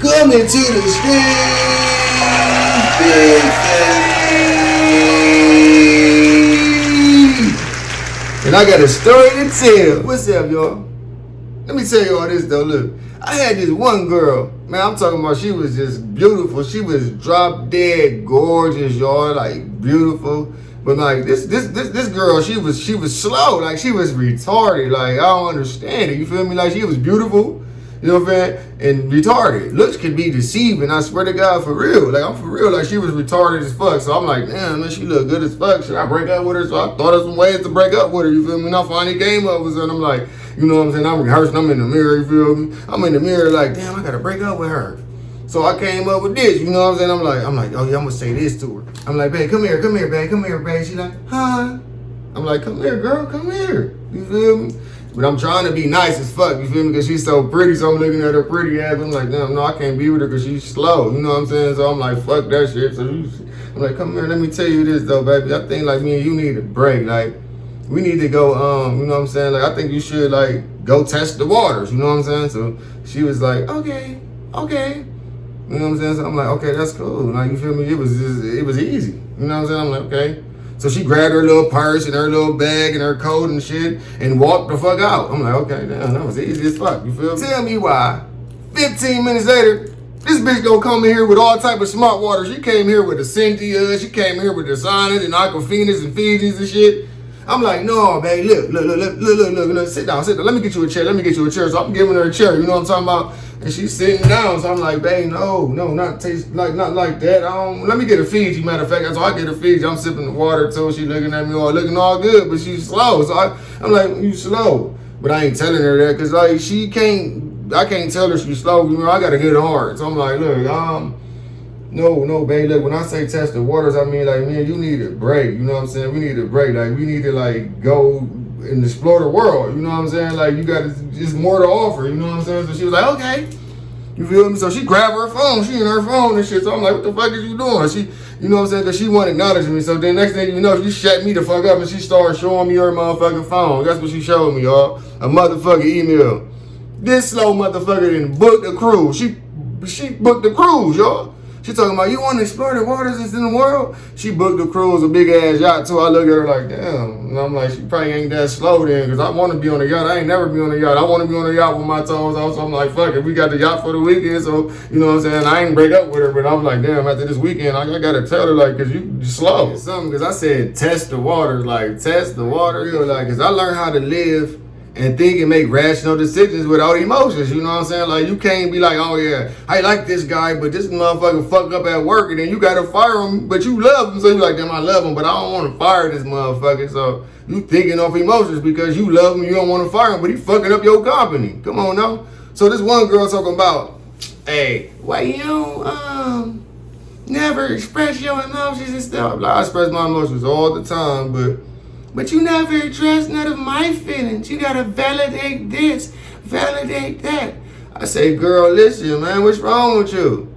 Coming to the streets, big family. And I got a story to tell. What's up, y'all? Let me tell you all this, though. Look, I had this one girl. Man, I'm talking about she was just beautiful. She was drop dead gorgeous, y'all. Like, beautiful. But like this girl, she was slow, like she was retarded. Like, I don't understand it. You feel me? Like, she was beautiful, you know what I'm saying? And retarded. Looks can be deceiving, I swear to God, for real. Like, I'm for real, like she was retarded as fuck. So I'm like, damn, man, she look good as fuck. Should I break up with her? So I thought of some ways to break up with her, you feel me? And I finally came up with her, and I'm like, you know what I'm saying? I'm rehearsing, I'm in the mirror, you feel me? I'm in the mirror like, damn, I gotta break up with her. So I came up with this, you know what I'm saying? I'm like, oh yeah, I'm gonna say this to her. I'm like, babe, come here, babe. She like, huh? I'm like, come here, girl, come here. You feel me? But I'm trying to be nice as fuck, you feel me? Because she's so pretty, so I'm looking at her pretty ass. I'm like, damn, no, I can't be with her because she's slow, you know what I'm saying? So I'm like, fuck that shit. So I'm like, come here, let me tell you this though, baby. I think like me and you need a break. Like, we need to go, you know what I'm saying? Like, I think you should like go test the waters, you know what I'm saying? So she was like, okay. You know what I'm saying? So I'm like, okay, that's cool. Like, you feel me? It was easy. You know what I'm saying? I'm like, okay. So she grabbed her little purse and her little bag and her coat and shit and walked the fuck out. I'm like, okay, damn, that was easy as fuck. You feel me? Tell me why 15 minutes later, this bitch gonna come in here with all type of smart water. She came here with the Cynthia, she came here with the Sonas and Aquafinas and Fijis and shit. I'm like, no, babe, look, sit down. Let me get you a chair. So I'm giving her a chair, you know what I'm talking about? And she's sitting down, so I'm like, babe, no, not like that. Let me get a Fiji, matter of fact. So I get a Fiji. I'm sipping the water too. She looking at me looking all good, but she's slow. So I'm like, you slow. But I ain't telling her that because like I can't tell her she's slow. You know, I got a good heart. So I'm like, look, no, babe, look, when I say test the waters, I mean, like, man, you need a break, you know what I'm saying? We need a break, like, we need to, like, go and explore the world, you know what I'm saying? Like, you got just more to offer, you know what I'm saying? So she was like, okay, you feel me? So she grabbed her phone, she in her phone and shit, so I'm like, what the fuck is you doing? She, you know what I'm saying? Because she wasn't acknowledging me, so then next thing you know, she shut me the fuck up and she started showing me her motherfucking phone. That's what she showed me, y'all, a motherfucking email. This slow motherfucker didn't book the cruise. She booked the cruise, y'all. She talking about, you want to explore the waters that's in the world? She booked the cruise, a big ass yacht too. I look at her like, damn. And I'm like, she probably ain't that slow then, because I want to be on a yacht. I ain't never be on a yacht. I want to be on a yacht with my toes out. So I'm like, fuck it. We got the yacht for the weekend. So, you know what I'm saying? I ain't break up with her, but I'm like, damn, after this weekend, I got to tell her, like, because you slow. Something, because I said, test the waters. Like, test the water. You know, like, because I learned how to live and think and make rational decisions without emotions, you know what I'm saying? Like, you can't be like, oh yeah, I like this guy, but this motherfucker fucked up at work, and then you gotta fire him, but you love him, so you're like, damn, I love him, but I don't want to fire this motherfucker. So you thinking off emotions because you love him, you don't want to fire him, but he fucking up your company. Come on now. So this one girl talking about, hey, why you never express your emotions and stuff? Like, I express my emotions all the time, but you never address none of my feelings. You gotta validate this, validate that. I say, girl, listen, man, what's wrong with you?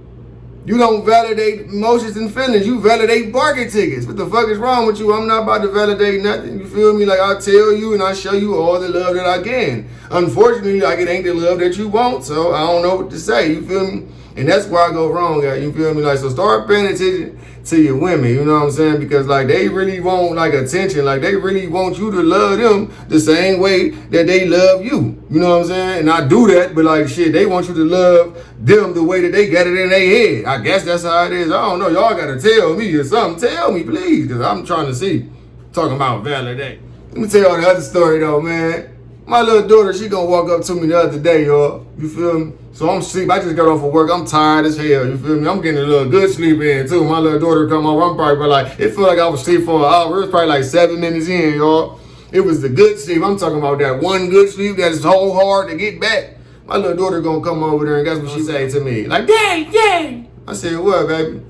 You don't validate emotions and feelings. You validate parking tickets. What the fuck is wrong with you? I'm not about to validate nothing. You feel me? Like, I tell you and I show you all the love that I can. Unfortunately, like, it ain't the love that you want, so I don't know what to say. You feel me? And that's where I go wrong at. You feel me? Like, so start paying attention to your women, you know what I'm saying? Because like they really want like attention, like they really want you to love them the same way that they love you, you know what I'm saying? And I do that, but like shit, they want you to love them the way that they got it in their head. I guess that's how it is. I don't know, y'all gotta tell me or something. Tell me please, because I'm trying to see. Talking about validate. Let me tell y'all the other story though, man. My little daughter, she gonna walk up to me the other day, y'all. You feel me? So I'm sleep. I just got off of work. I'm tired as hell. You feel me? I'm getting a little good sleep in too. My little daughter come over. I'm probably like, it felt like I was asleep for an hour. It was probably like 7 minutes in, y'all. It was the good sleep. I'm talking about that one good sleep that is so hard to get back. My little daughter gonna come over there and guess what she say to me? Like, Dad. I said, what, baby?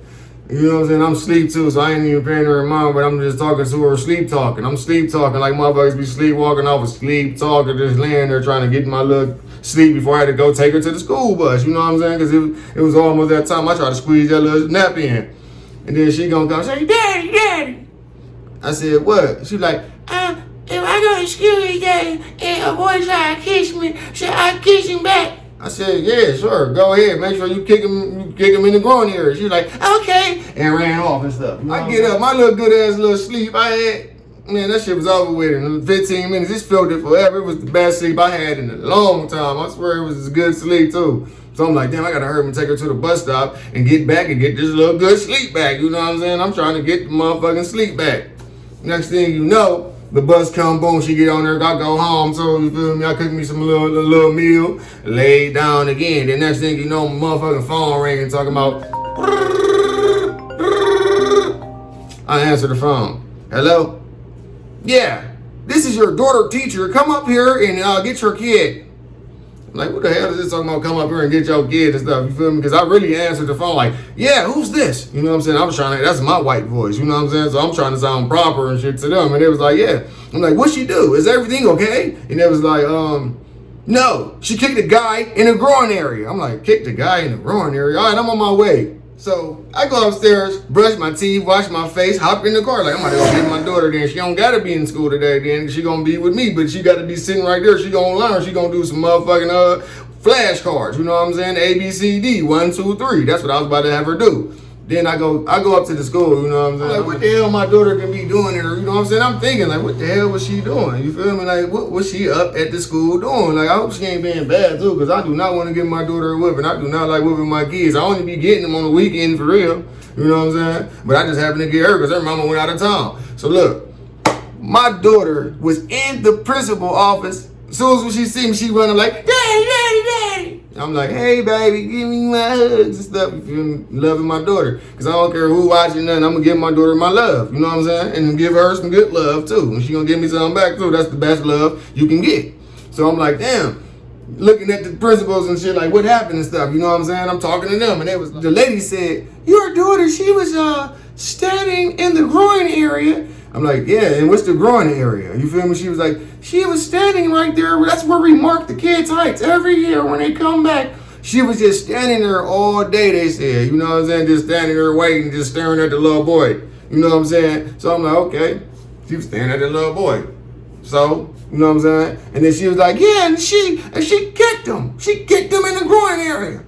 You know what I'm saying? I'm sleep too, so I ain't even paying her mind, but I'm just talking to her, sleep talking. I'm sleep talking like motherfuckers be sleepwalking. I was sleep talking, just laying there trying to get my little sleep before I had to go take her to the school bus. You know what I'm saying? Because it was almost that time. I tried to squeeze that little nap in. And then she gonna come and say, Daddy. I said, what? She like, if I go to school today and a boy try to kiss me, should I kiss him back? I said, yeah, sure, go ahead. Make sure you kick him in the groin area. She was like, okay, and ran off and stuff. I get up, my little good ass little sleep I had, man, that shit was over with in 15 minutes. This felt it forever. It was the best sleep I had in a long time. I swear it was a good sleep too. So I'm like, damn, I gotta hurry and take her to the bus stop and get back and get this little good sleep back. You know what I'm saying? I'm trying to get the motherfucking sleep back. Next thing you know, the bus come, boom, she get on there, I go home, so you feel me, I cook me some little meal, lay down again. The next thing you know, my motherfucking phone ringing, talking about, I answer the phone. Hello? Yeah, this is your daughter teacher, come up here and get your kid. I'm like, what the hell is this talking about, come up here and get your kid and stuff, you feel me? Because I really answered the phone like, yeah, who's this? You know what I'm saying? I was trying to, that's my white voice, you know what I'm saying? So I'm trying to sound proper and shit to them. And they was like, yeah. I'm like, what'd she do? Is everything okay? And they was like, no, she kicked a guy in the groin area. I'm like, kicked a guy in the groin area? All right, I'm on my way. So I go upstairs, brush my teeth, wash my face, hop in the car. Like, I'm gonna go get my daughter then. She don't gotta be in school today then. She gonna be with me, but she gotta be sitting right there. She gonna learn. She gonna do some motherfucking flashcards. You know what I'm saying? A, B, C, D, 1, 2, 3. That's what I was about to have her do. Then I go up to the school, you know what I'm saying? Like, what the hell my daughter can be doing there? You know what I'm saying? I'm thinking, like, what the hell was she doing? You feel me? Like, what was she up at the school doing? Like, I hope she ain't being bad, too, because I do not want to give my daughter a whipping. I do not like whipping my kids. I only be getting them on the weekend for real. You know what I'm saying? But I just happened to get her because her mama went out of town. So, look, my daughter was in the principal office. As soon as she see me, she running like, daddy, daddy, daddy. I'm like, hey, baby, give me my hugs and stuff. You feel me? Loving my daughter. Because I don't care who watching nothing. I'm going to give my daughter my love. You know what I'm saying? And give her some good love, too. And she going to give me something back, too. That's the best love you can get. So I'm like, damn. Looking at the principals and shit, like, what happened and stuff. You know what I'm saying? I'm talking to them. And they was, the lady said, your daughter, she was standing in the groin area. I'm like, yeah, and what's the groin area? You feel me? She was like, she was standing right there. That's where we mark the kids' heights every year when they come back. She was just standing there all day, they said. You know what I'm saying? Just standing there waiting, just staring at the little boy. You know what I'm saying? So I'm like, okay. She was staring at the little boy. So, you know what I'm saying? And then she was like, yeah, and she kicked him. She kicked him in the groin area.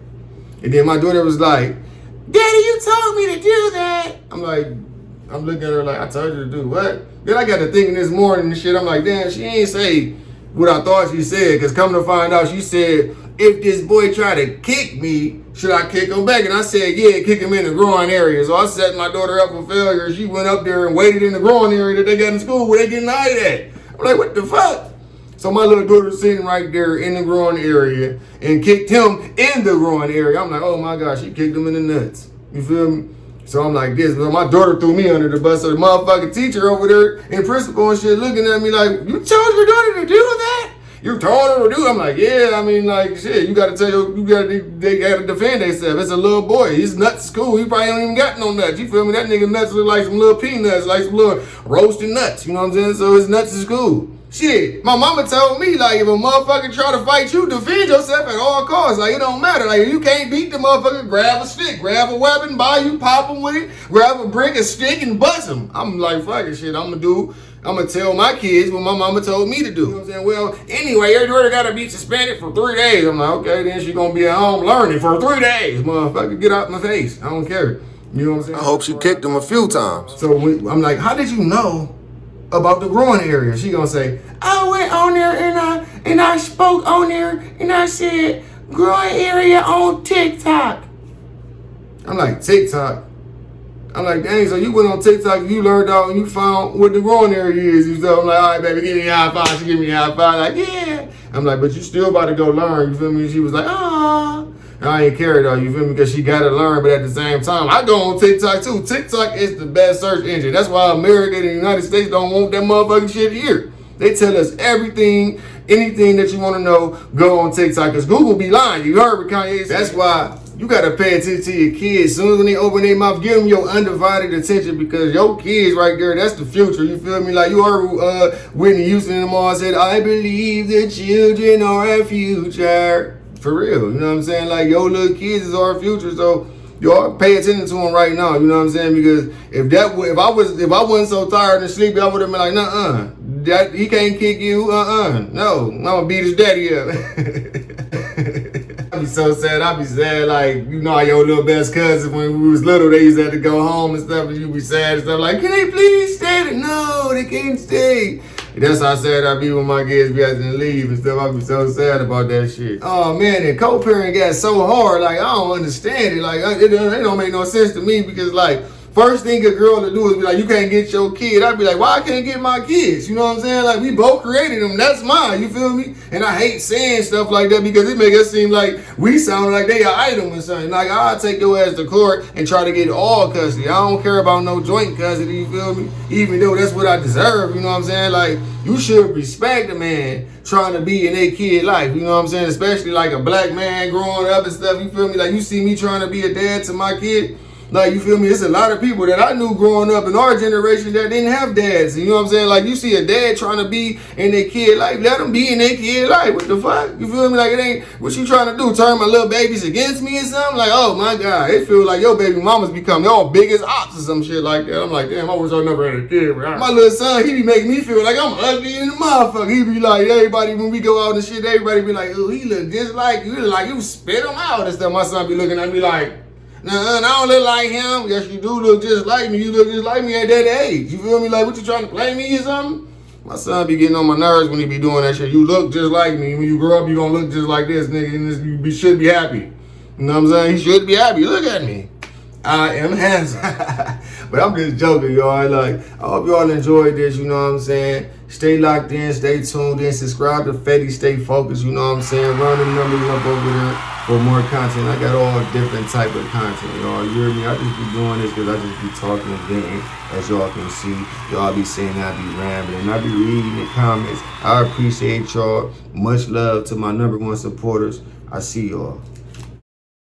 And then my daughter was like, Daddy, you told me to do that. I'm like, I'm looking at her like, I told you to do what? Then I got to thinking this morning and shit. I'm like, damn, she ain't say what I thought she said. Because come to find out, she said, if this boy try to kick me, should I kick him back? And I said, yeah, kick him in the groin area. So I set my daughter up for failure. She went up there and waited in the groin area that they got in school where they getting high at. I'm like, what the fuck? So my little daughter's sitting right there in the groin area and kicked him in the groin area. I'm like, oh my gosh, she kicked him in the nuts. You feel me? So I'm like this, but my daughter threw me under the bus. So the motherfucking teacher over there in principal and shit looking at me like, you told your daughter to do that? You told her to do it? I'm like, yeah, I mean, like, shit, you gotta tell they gotta defend themselves. It's a little boy. He's nuts school. He probably don't even got no nuts. You feel me? That nigga nuts look like some little peanuts, like some little roasted nuts. You know what I'm saying? So his nuts is school. Shit, my mama told me, like, if a motherfucker try to fight you, defend yourself at all costs. Like, it don't matter. Like, if you can't beat the motherfucker, grab a stick, grab a weapon, you pop him with it, grab a brick, a stick, and bust him. I'm like, fuck it, shit, I'm gonna tell my kids what my mama told me to do. You know what I'm saying? Well, anyway, your daughter gotta be suspended for 3 days. I'm like, okay, then she gonna be at home learning for 3 days. Motherfucker, get out my face. I don't care. You know what I'm saying? I hope she kicked him a few times. So I'm like, how did you know about the groin area? She gonna say, I went on there and I spoke on there and I said groin area on TikTok. I'm like, TikTok? I'm like, dang, so you went on TikTok, you learned out and you found what the groin area is. And so I'm like, all right, baby, give me a high five. She give me a high five. Like, yeah. I'm like, but you still about to go learn, you feel me? She was like, ah. I ain't care though, you feel me? Because she gotta learn, but at the same time, I go on TikTok too. TikTok is the best search engine. That's why America and the United States don't want that motherfucking shit here. They tell us everything, anything that you want to know, go on TikTok. Because Google be lying. You heard what Kanye said. That's why you got to pay attention to your kids. As soon as when they open their mouth, give them your undivided attention because your kids right there, that's the future. You feel me? Like you heard Whitney Houston and them all said, I believe the children are our future. For real. You know what I'm saying? Like your little kids is our future. So y'all pay attention to them right now. You know what I'm saying? Because if I wasn't so tired and sleepy, I would have been like, nuh-uh. He can't kick you. No, I'm gonna beat his daddy up. I be so sad. I be sad, like, you know how your little best cousin, when we was little, they used to have to go home and stuff, and you be sad and stuff, like, can they please stay? No, they can't stay. And that's how sad I be when my kids be having to leave and stuff. I be so sad about that shit. Oh, man, and co-parent got so hard, like, I don't understand it. Like, it don't make no sense to me because, like, first thing a girl to do is be like, you can't get your kid. I'd be like, why I can't get my kids? You know what I'm saying? Like, we both created them. That's mine. You feel me? And I hate saying stuff like that because it make us seem like we sound like they an item or something. Like, I'll take your ass to court and try to get all custody. I don't care about no joint custody, you feel me? Even though that's what I deserve, you know what I'm saying? Like, you should respect a man trying to be in their kid life, you know what I'm saying? Especially like a black man growing up and stuff, you feel me? Like, you see me trying to be a dad to my kid. Like, you feel me? It's a lot of people that I knew growing up in our generation that didn't have dads. You know what I'm saying? Like, you see a dad trying to be in their kid life, let them be in their kid life. What the fuck? You feel me? Like, it ain't, what you trying to do? Turn my little babies against me or something? Like, oh my God, it feels like your baby mamas become your biggest ops or some shit like that. I'm like, damn, I wish I never had a kid. My little son, he be making me feel like I'm ugly in the motherfucker. He be like, everybody, when we go out and shit, everybody be like, oh, he look just like you. Look like you spit him out and stuff. My son be looking at me like, nah, I don't look like him. Yes, you do look just like me. You look just like me at that age. You feel me? Like, what you trying to play me or something? My son be getting on my nerves when he be doing that shit. You look just like me. When you grow up, you gonna look just like this, nigga. And you should be happy. You know what I'm saying? He should be happy. Look at me. I am handsome. But I'm just joking, y'all. Like, I hope y'all enjoyed this, you know what I'm saying? Stay locked in, stay tuned in, subscribe to FETTI, stay focused, you know what I'm saying? Run the numbers up over there for more content. I got all different type of content, y'all. You hear me? I just be doing this because I just be talking and venting. As y'all can see, y'all be saying I be rambling. I be reading the comments. I appreciate y'all. Much love to my #1 supporters. I see y'all.